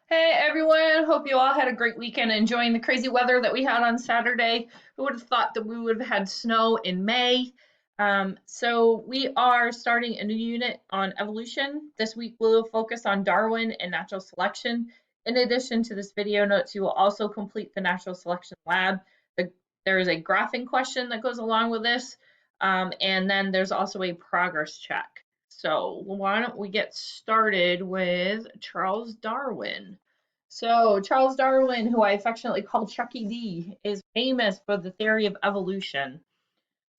Hey everyone, hope you all had a great weekend enjoying the crazy weather that we had on Saturday. Who would have thought that we would have had snow in May? So we are starting a new unit on evolution. This week we'll focus on Darwin and natural selection. In addition to this video notes, you will also complete the natural selection lab. There is a graphing question that goes along with this, and then there's also a progress check. So why don't we get started with Charles Darwin? So Charles Darwin, who I affectionately call Chucky D, is famous for the theory of evolution.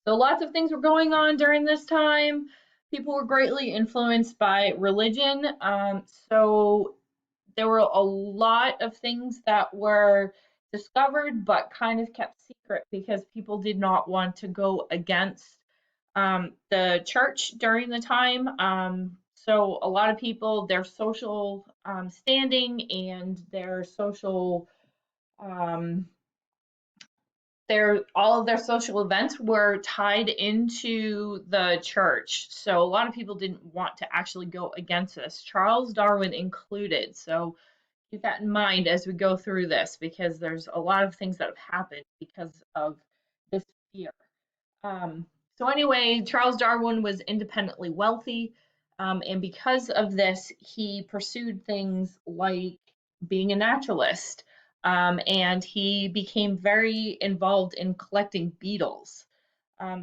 So lots of things were going on during this time. People were greatly influenced by religion. So there were a lot of things that were discovered but kind of kept secret because people did not want to go against the church during the time. So a lot of people, their social standing and their social, um, their all of their social events were tied into the church. So a lot of people didn't want to actually go against this, Charles Darwin included. So keep that in mind as we go through this because there's a lot of things that have happened because of this fear. So anyway, Charles Darwin was independently wealthy, and because of this, he pursued things like being a naturalist, and he became very involved in collecting beetles.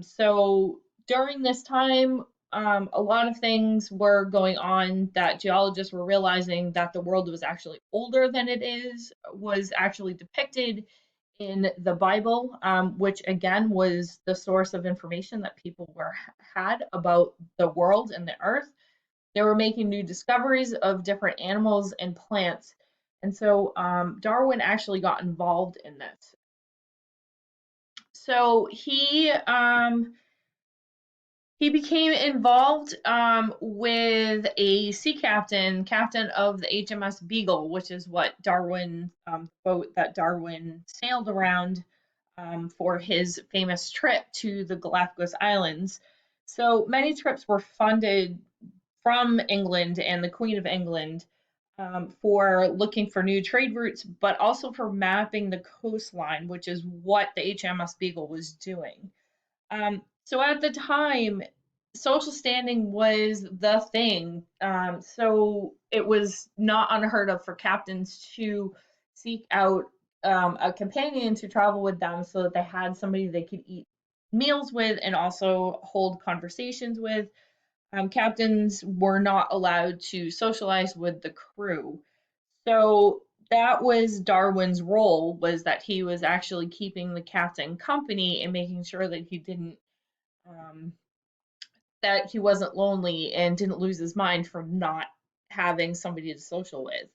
So during this time, a lot of things were going on that geologists were realizing that the world was actually older than it was actually depicted in the Bible, which again was the source of information that people had about the world and the earth. They were making new discoveries of different animals and plants. And so Darwin actually got involved in this. So he became involved with a sea captain, captain of the HMS Beagle, which is what Darwin boat that Darwin sailed around for his famous trip to the Galapagos Islands. So many trips were funded from England and the Queen of England for looking for new trade routes, but also for mapping the coastline, which is what the HMS Beagle was doing. So at the time, social standing was the thing. So it was not unheard of for captains to seek out a companion to travel with them so that they had somebody they could eat meals with and also hold conversations with. Captains were not allowed to socialize with the crew. So that was Darwin's role, was that he was actually keeping the captain company and making sure that um, he wasn't lonely and didn't lose his mind from not having somebody to social with.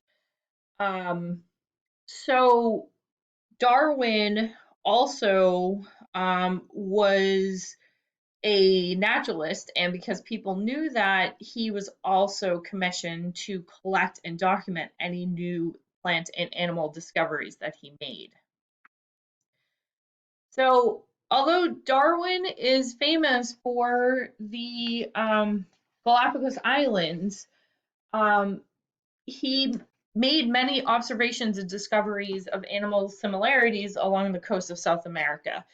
Um, so Darwin also was a naturalist, and because people knew that, he was also commissioned to collect and document any new plant and animal discoveries that he made. So, although Darwin is famous for the Galapagos Islands, um, he made many observations and discoveries of animal similarities along the coast of South America.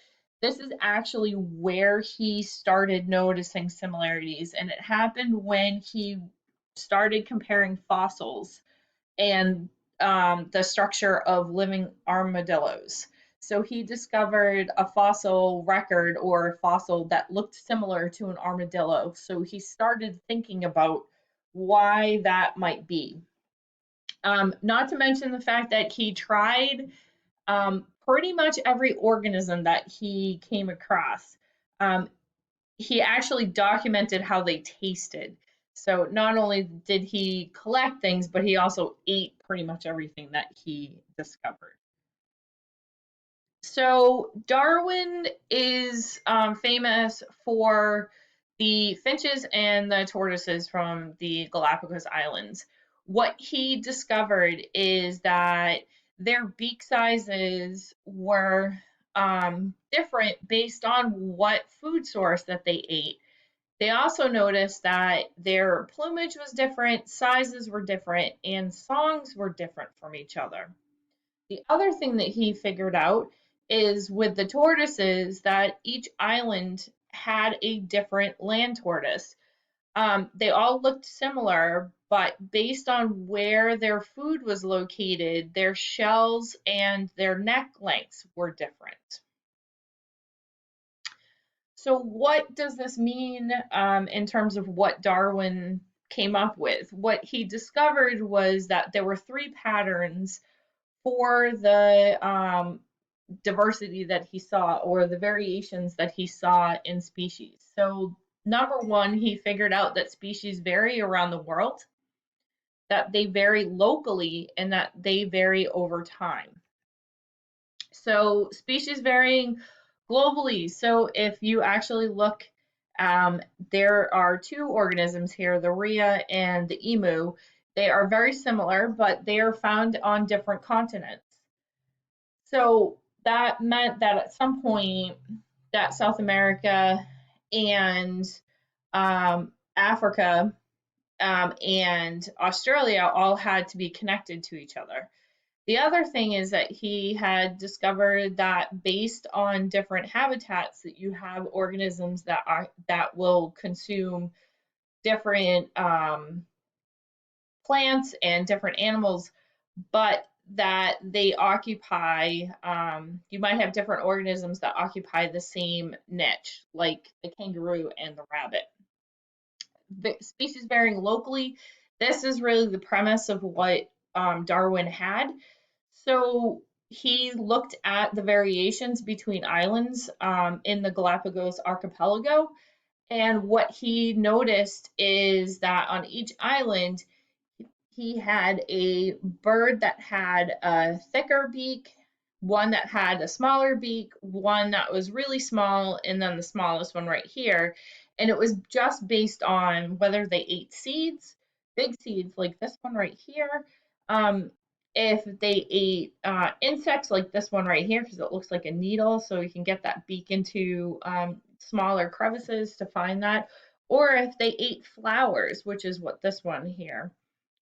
This is actually where he started noticing similarities, and it happened when he started comparing fossils and the structure of living armadillos. So he discovered a fossil record or a fossil that looked similar to an armadillo. So he started thinking about why that might be. Not to mention the fact that he tried pretty much every organism that he came across. Um, he actually documented how they tasted. So not only did he collect things, but he also ate pretty much everything that he discovered. So Darwin is famous for the finches and the tortoises from the Galapagos Islands. What he discovered is that their beak sizes were different based on what food source that they ate. They also noticed that their plumage was different, sizes were different, and songs were different from each other. The other thing that he figured out is with the tortoises that each island had a different land tortoise. They all looked similar, but based on where their food was located, their shells and their neck lengths were different. So, what does this mean in terms of what Darwin came up with? What he discovered was that there were three patterns for the diversity that he saw or the variations that he saw in species. So, number one, he figured out that species vary around the world, that they vary locally, and that they vary over time. So, species varying globally. So, if you actually look, there are two organisms here, the rhea and the emu. They are very similar, but they are found on different continents. So that meant that at some point that South America and Africa and Australia all had to be connected to each other. The other thing is that he had discovered that based on different habitats that you have organisms that will consume different plants and different animals, but that they occupy, you might have different organisms that occupy the same niche, like the kangaroo and the rabbit. The species varying locally, this is really the premise of what Darwin had. So he looked at the variations between islands in the Galapagos archipelago. And what he noticed is that on each island, he had a bird that had a thicker beak, one that had a smaller beak, one that was really small, and then the smallest one right here. And it was just based on whether they ate seeds, big seeds like this one right here, if they ate insects like this one right here, because it looks like a needle, so you can get that beak into smaller crevices to find that, or if they ate flowers, which is what this one here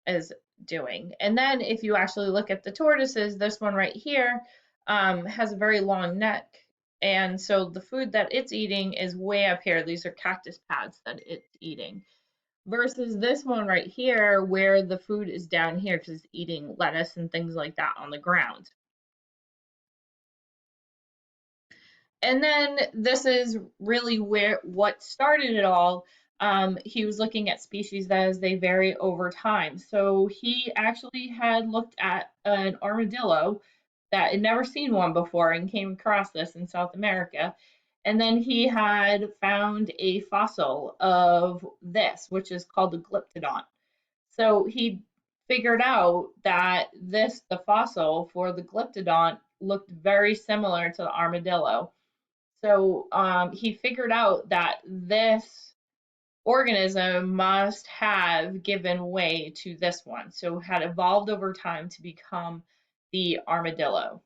is doing. And then if you actually look at the tortoises, this one right here has a very long neck. And so the food that it's eating is way up here. These are cactus pads that it's eating. Versus this one right here, where the food is down here because it's eating lettuce and things like that on the ground. And then this is really where what started it all. He was looking at species as they vary over time. So he actually had looked at an armadillo that had never seen one before and came across this in South America. And then he had found a fossil of this, which is called the glyptodont. So he figured out that the fossil for the glyptodont looked very similar to the armadillo. So he figured out that this organism must have given way to this one, so had evolved over time to become the armadillo.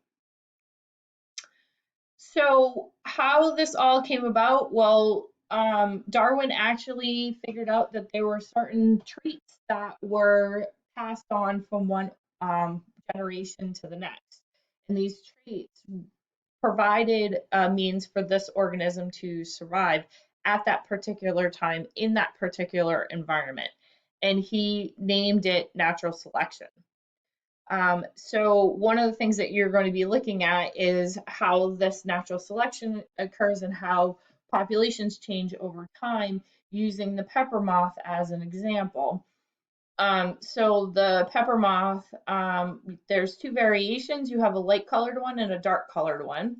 So how this all came about? Well, Darwin actually figured out that there were certain traits that were passed on from one generation to the next. And these traits provided a means for this organism to survive at that particular time in that particular environment. And he named it natural selection. So one of the things that you're going to be looking at is how this natural selection occurs and how populations change over time using the pepper moth as an example. So the pepper moth, there's two variations. You have a light colored one and a dark colored one.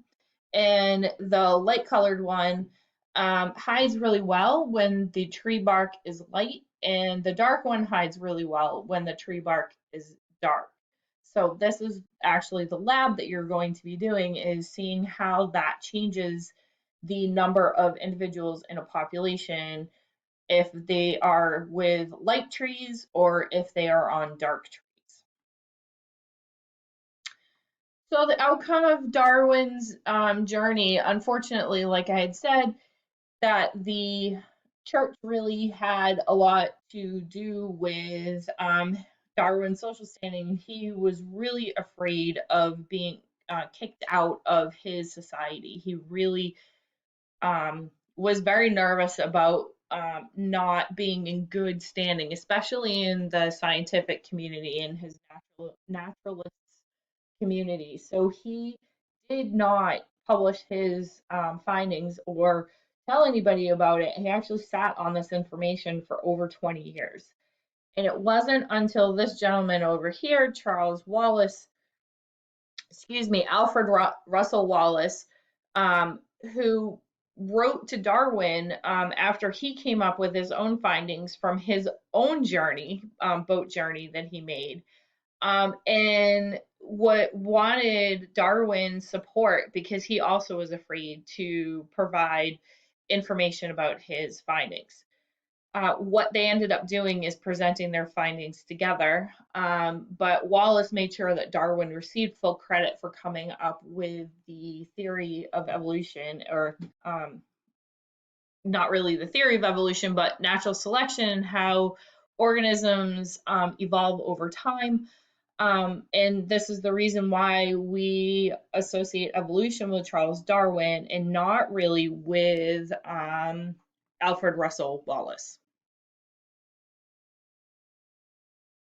And the light colored one hides really well when the tree bark is light, and the dark one hides really well when the tree bark is dark. So this is actually the lab that you're going to be doing, is seeing how that changes the number of individuals in a population if they are with light trees or if they are on dark trees. So the outcome of Darwin's journey, unfortunately, like I had said, that the church really had a lot to do with Darwin's social standing. He was really afraid of being kicked out of his society. He really was very nervous about not being in good standing, especially in the scientific community in his naturalist community. So he did not publish his findings or tell anybody about it. He actually sat on this information for over 20 years. And it wasn't until this gentleman over here, Charles Wallace, excuse me, Alfred Russell Wallace, who wrote to Darwin after he came up with his own findings from his own journey, boat journey that he made, and what wanted Darwin's support because he also was afraid to provide information about his findings. What they ended up doing is presenting their findings together, but Wallace made sure that Darwin received full credit for coming up with the theory of evolution, or not really the theory of evolution, but natural selection, how organisms evolve over time. And this is the reason why we associate evolution with Charles Darwin and not really with Alfred Russel Wallace.